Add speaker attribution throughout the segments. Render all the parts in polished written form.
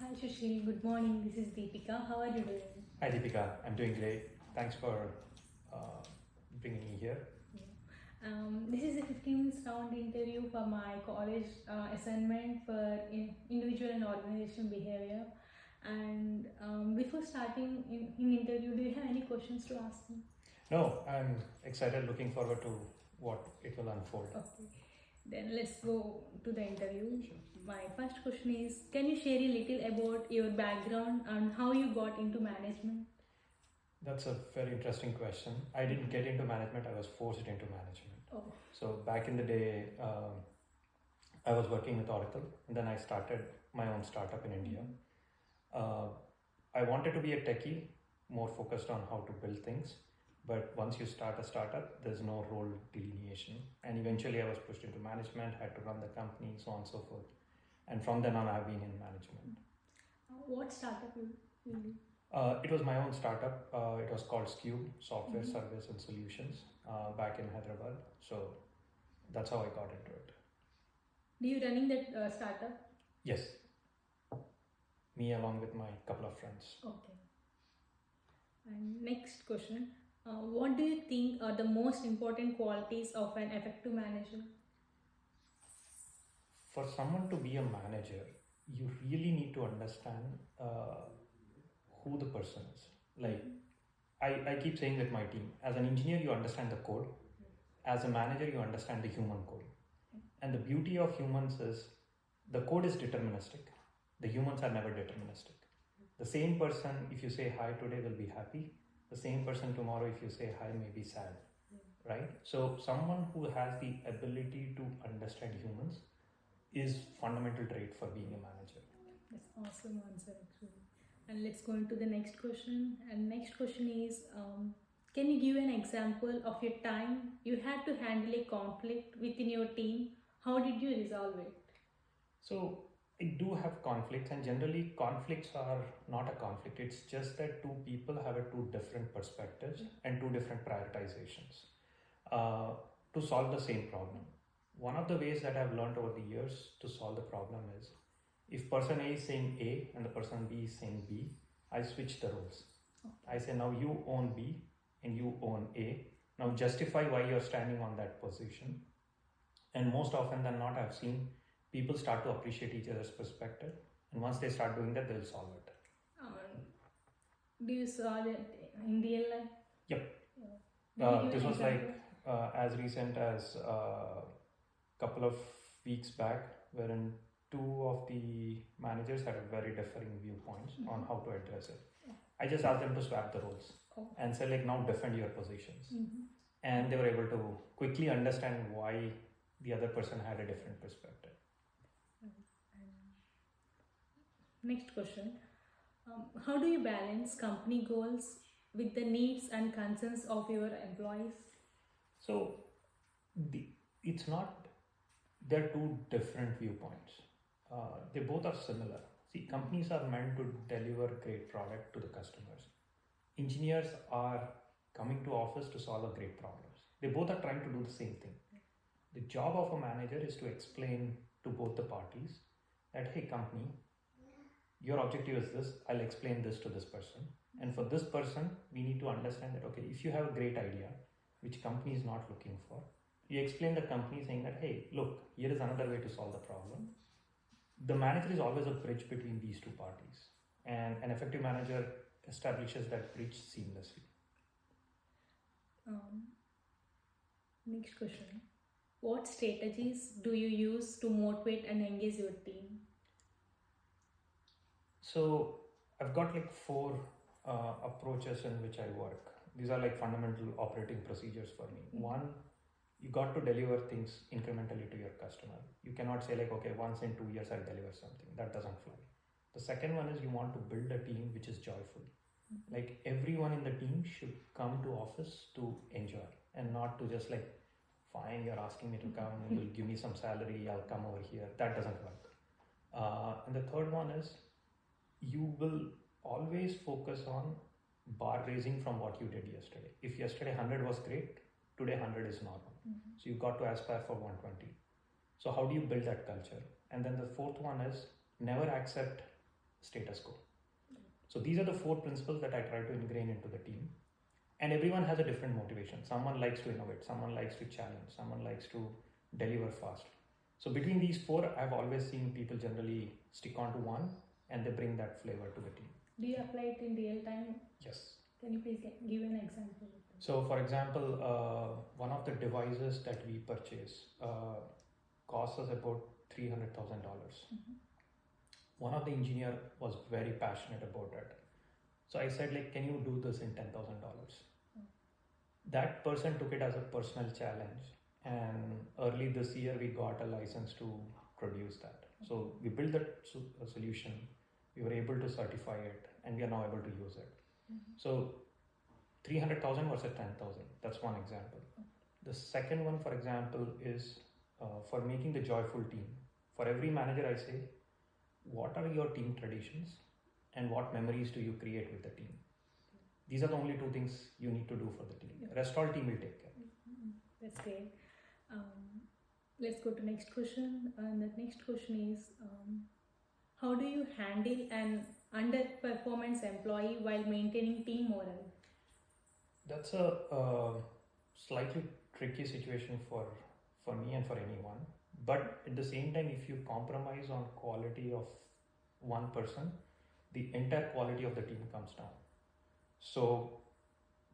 Speaker 1: Hi Sushil, good morning. This is Deepika. How are you doing?
Speaker 2: Hi Deepika, I'm doing great. Thanks for uh, bringing me here.
Speaker 1: This is a 15 minutes round interview for my college assignment for individual and organization behavior. And before starting in interview, do you have any questions to ask me?
Speaker 2: No, I'm excited, looking forward to what it will unfold.
Speaker 1: Okay, then let's go to the interview.
Speaker 2: Sure.
Speaker 1: My first question is, can you share a little about your background and how you got into management?
Speaker 2: That's a very interesting question. I didn't get into management, I was forced into management.
Speaker 1: Oh.
Speaker 2: So, back in the day, I was working with Oracle, and then I started my own startup in India. I wanted to be a techie, more focused on how to build things. But once you start a startup, there's no role delineation. And eventually I was pushed into management, had to run the company, so on and so forth. And from then on, I've been in management.
Speaker 1: What startup you do?
Speaker 2: It was my own startup. It was called Scube, Software Service and Solutions, back in Hyderabad. So that's how I got into it.
Speaker 1: Do you running that startup?
Speaker 2: Yes. Me along with my couple of friends.
Speaker 1: Okay. And next question. What do you think are the most important qualities of an effective manager?
Speaker 2: For someone to be a manager, you really need to understand who the person is. Like, I keep saying with my team, as an engineer, you understand the code. As a manager, you understand the human code. And the beauty of humans is the code is deterministic. The humans are never deterministic. The same person, if you say hi today, will be happy. The same person tomorrow, if you say hi, may be sad. Right? So, someone who has the ability to understand humans is fundamental trait for being a manager.
Speaker 1: That's awesome answer actually. And let's go into the next question. And next question is, can you give an example of your time you had to handle a conflict within your team? How did you resolve it?
Speaker 2: So I do have conflicts, and generally conflicts are not a conflict. It's just that two people have a two different perspectives and two different prioritizations to solve the same problem. One of the ways that I've learned over the years to solve the problem is if person A is saying A and the person B is saying B, I switch the roles. I say now you own B and you own A. Now justify why you're standing on that position. And most often than not, I've seen people start to appreciate each other's perspective, and once they start doing that, they'll solve it.
Speaker 1: Do you solve it in real life?
Speaker 2: Yep.
Speaker 1: This
Speaker 2: was like as recent as a couple of weeks back, wherein two of the managers had a very differing viewpoints on how to address it. I just asked them to swap the roles and say like, now defend your positions. And they were able to quickly understand why the other person had a different perspective.
Speaker 1: Next question. How do you balance company goals with the needs and concerns of your employees?
Speaker 2: So, it's not, they're two different viewpoints. They both are similar. See, companies are meant to deliver great product to the customers. Engineers are coming to office to solve great problems. They both are trying to do the same thing. The job of a manager is to explain to both the parties that, hey, company, your objective is this, I'll explain this to this person. And for this person, we need to understand that, okay, if you have a great idea, which company is not looking for, you explain the company saying that, hey, look, here is another way to solve the problem. The manager is always a bridge between these two parties. And an effective manager establishes that bridge seamlessly.
Speaker 1: Next question. What strategies do you use to motivate and engage your team?
Speaker 2: So I've got like four approaches in which I work. These are like fundamental operating procedures for me. One, you got to deliver things incrementally to your customer. You cannot say like, okay, once in 2 years I'll deliver something. That doesn't fly. The second one is you want to build a team which is joyful. Like everyone in the team should come to office to enjoy and not to just like, fine, you're asking me to come, you'll give me some salary, I'll come over here. That doesn't work. And the third one is you will always focus on bar raising from what you did yesterday. If yesterday 100 was great, today 100 is normal. So you got to aspire for 120. So how do you build that culture? And then the fourth one is never accept status quo. So these are the 4 principles that I try to ingrain into the team. And everyone has a different motivation. Someone likes to innovate, someone likes to challenge, someone likes to deliver fast. So between these 4, I've always seen people generally stick on to one and they bring that flavor to the team.
Speaker 1: Do you apply it in real time?
Speaker 2: Yes.
Speaker 1: Can you please give an example?
Speaker 2: So for example, one of the devices that we purchase costs us about $300,000. One of the engineer was very passionate about it. So I said, like, can you do this in $10,000? That person took it as a personal challenge, and early this year we got a license to produce that. So we built that solution, we were able to certify it, and we are now able to use it. So 300,000 versus 10,000, that's one example. The second one, for example, is for making the joyful team. For every manager I say, what are your team traditions and what memories do you create with the team? These are the only 2 things you need to do for the team. Rest all team will take care.
Speaker 1: That's great. Let's go to next question. And the next question is, how do you handle an underperformance employee while maintaining team morale?
Speaker 2: That's a slightly tricky situation for me and for anyone. But at the same time, if you compromise on quality of one person, the entire quality of the team comes down. So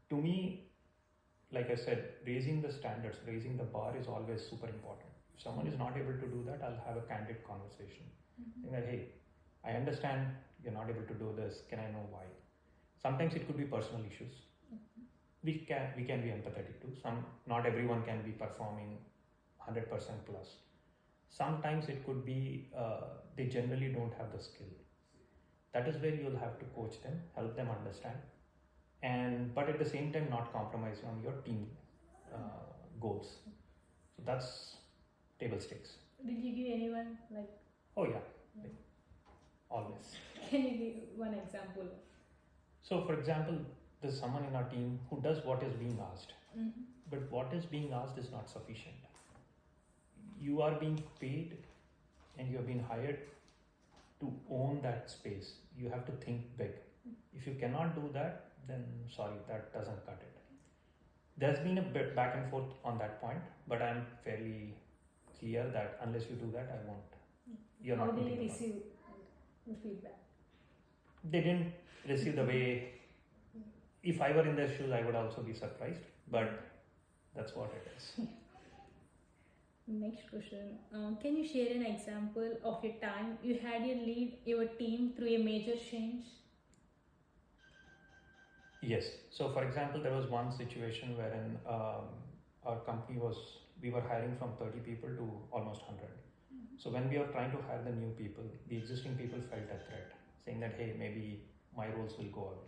Speaker 2: to me, like I said, raising the standards, raising the bar is always super important. If someone is not able to do that, I'll have a candid conversation. Saying that, hey, I understand you're not able to do this. Can I know why? Sometimes it could be personal issues. We can be empathetic too. Not everyone can be performing 100% plus. Sometimes it could be they generally don't have the skill. That is where you'll have to coach them, help them understand, but at the same time not compromise on your team goals. So that's table stakes.
Speaker 1: Did you give anyone like?
Speaker 2: Oh yeah. Always.
Speaker 1: Can you give one example?
Speaker 2: So for example, there's someone in our team who does what is being asked, but what is being asked is not sufficient. You are being paid and you have been hired to own that space. You have to think big. If you cannot do that, then sorry, that doesn't cut it. There's been a bit back and forth on that point, but I'm fairly clear that unless you do that, I won't. You're not.
Speaker 1: How did you receive the feedback?
Speaker 2: They didn't receive the way. If I were in their shoes, I would also be surprised, but that's what it is.
Speaker 1: Next question. Can you share an example of your time you had to lead your team through a major change?
Speaker 2: Yes. So, for example, there was one situation wherein our company we were hiring from 30 people to almost 100. So, when we were trying to hire the new people, the existing people felt a threat, saying that, hey, maybe my roles will go away.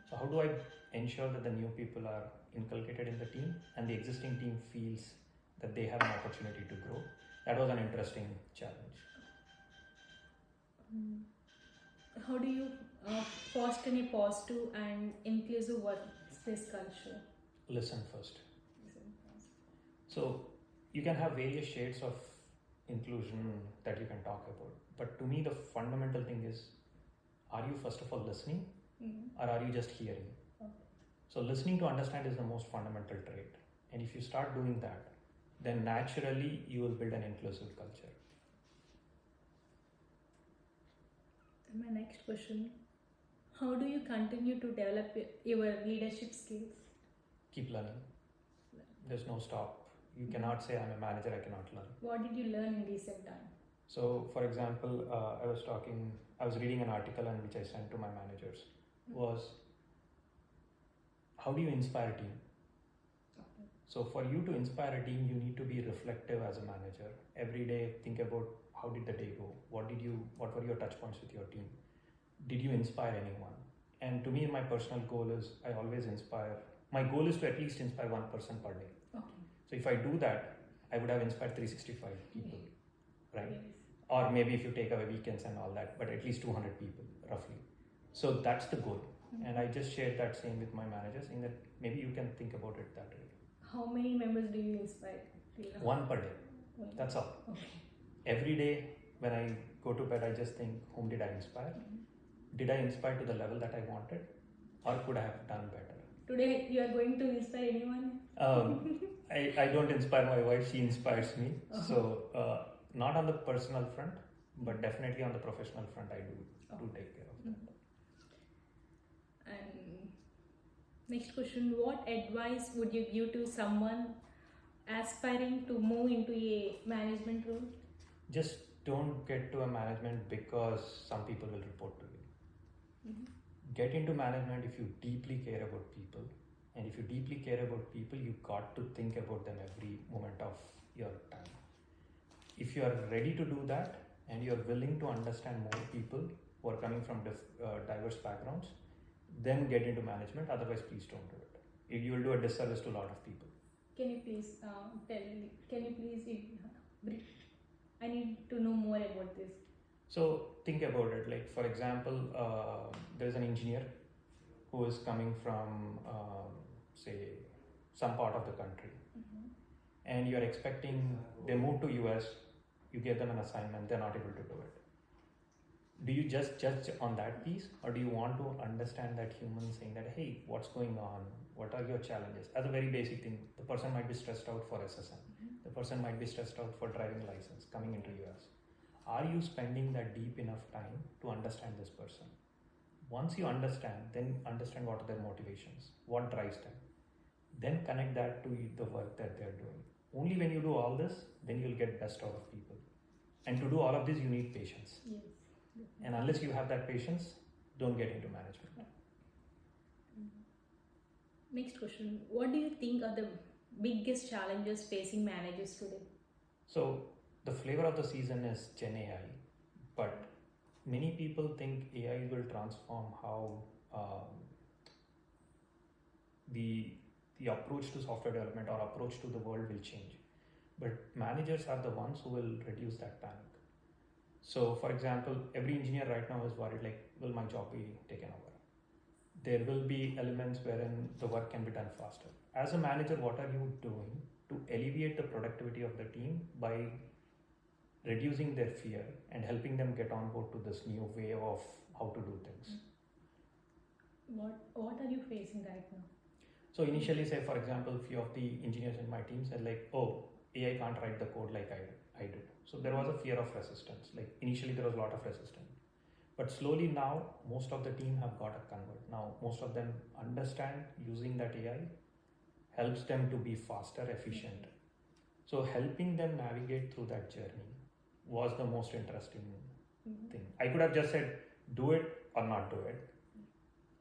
Speaker 2: So, how do I ensure that the new people are inculcated in the team and the existing team feels that they have an opportunity to grow? That was an interesting challenge.
Speaker 1: How do you foster a positive and inclusive workspace culture?
Speaker 2: Listen first. So you can have various shades of inclusion that you can talk about, but to me the fundamental thing is, are you first of all listening or are you just hearing? So listening to understand is the most fundamental trait, and if you start doing that, then naturally you will build an inclusive culture.
Speaker 1: And my next question, how do you continue to develop your leadership skills?
Speaker 2: Keep learning. There's no stop. You cannot say I'm a manager, I cannot learn.
Speaker 1: What did you learn in recent time?
Speaker 2: So for example, I was reading an article and which I sent to my managers was, how do you inspire a team? So for you to inspire a team, you need to be reflective as a manager. Every day, think about how did the day go? What were your touch points with your team? Did you inspire anyone? And to me, my personal goal is I always inspire. My goal is to at least inspire one person per day.
Speaker 1: Okay.
Speaker 2: So if I do that, I would have inspired 365 people, right?
Speaker 1: Yes.
Speaker 2: Or maybe if you take away weekends and all that, but at least 200 people roughly. So that's the goal. And I just shared that same with my managers, saying that maybe you can think about it that way.
Speaker 1: How many members do you inspire?
Speaker 2: One per day. That's all.
Speaker 1: Okay.
Speaker 2: Every day when I go to bed, I just think, whom did I inspire? did I inspire to the level that I wanted, or could I have done better?
Speaker 1: Today you are going to inspire anyone?
Speaker 2: I don't inspire my wife, she inspires me. So not on the personal front, but definitely on the professional front, I do take care of that.
Speaker 1: And next question, what advice would you give to someone aspiring to move into a management role?
Speaker 2: Just don't get to a management because some people will report to you. Get into management if you deeply care about people. And if you deeply care about people, you got to think about them every moment of your time. If you are ready to do that and you are willing to understand more people who are coming from diverse backgrounds, then get into management. Otherwise, please don't do it. You will do a disservice to a lot of people.
Speaker 1: Can you please I need to know more about this.
Speaker 2: So think about it. Like, for example, there is an engineer who is coming from, say, some part of the country, and you are expecting they move to US, you give them an assignment, they're not able to do it. Do you just judge on that piece, or do you want to understand that human, saying that, hey, what's going on? What are your challenges? As a very basic thing, the person might be stressed out for SSN. The person might be stressed out for driving license coming into US. Are you spending that deep enough time to understand this person? Once you understand, then understand what are their motivations, what drives them. Then connect that to the work that they're doing. Only when you do all this, then you'll get best out of people. And to do all of this, you need patience.
Speaker 1: Yes.
Speaker 2: And unless you have that patience, don't get into management.
Speaker 1: Next question. What do you think are the biggest challenges facing managers today?
Speaker 2: So the flavor of the season is Gen AI, but many people think AI will transform how the approach to software development or approach to the world will change. But managers are the ones who will reduce that panic. So, for example, every engineer right now is worried, like, will my job be taken over? There will be elements wherein the work can be done faster. As a manager, what are you doing to alleviate the productivity of the team by reducing their fear and helping them get on board to this new way of how to do things?
Speaker 1: What are you facing right now?
Speaker 2: So initially, say for example, few of the engineers in my team said like, oh, AI can't write the code like I do. So there was a fear of resistance. Like initially there was a lot of resistance. But slowly now, most of the team have got a convert. Now, most of them understand using that AI helps them to be faster, efficient. So helping them navigate through that journey was the most interesting thing. I could have just said, do it or not do it.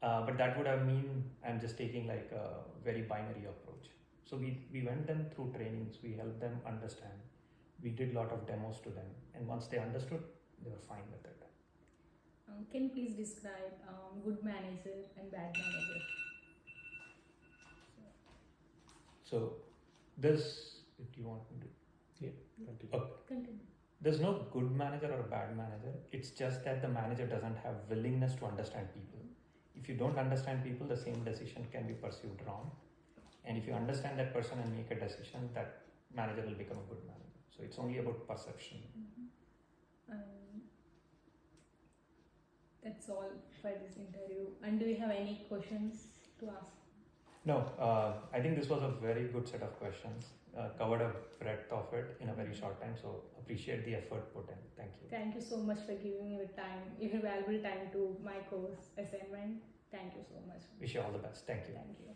Speaker 2: But that would have mean I'm just taking like a very binary approach. So we went them through trainings, we helped them understand. We did a lot of demos to them. And once they understood, they were fine with it.
Speaker 1: Can you please describe good manager and bad manager?
Speaker 2: So this, do you want me to?
Speaker 3: Yeah, continue.
Speaker 2: Okay.
Speaker 1: Continue.
Speaker 2: There's no good manager or bad manager. It's just that the manager doesn't have willingness to understand people. If you don't understand people, the same decision can be pursued wrong. And if you understand that person and make a decision, that manager will become a good manager. So it's only about perception.
Speaker 1: That's all for this interview. And do you have any questions to ask?
Speaker 2: No, I think this was a very good set of questions. Covered a breadth of it in a very short time. So appreciate the effort put in. Thank you.
Speaker 1: Thank you so much for giving your time, your valuable time to my course assignment. Thank you so much.
Speaker 2: Wish you all the best. Thank you.
Speaker 1: Thank you.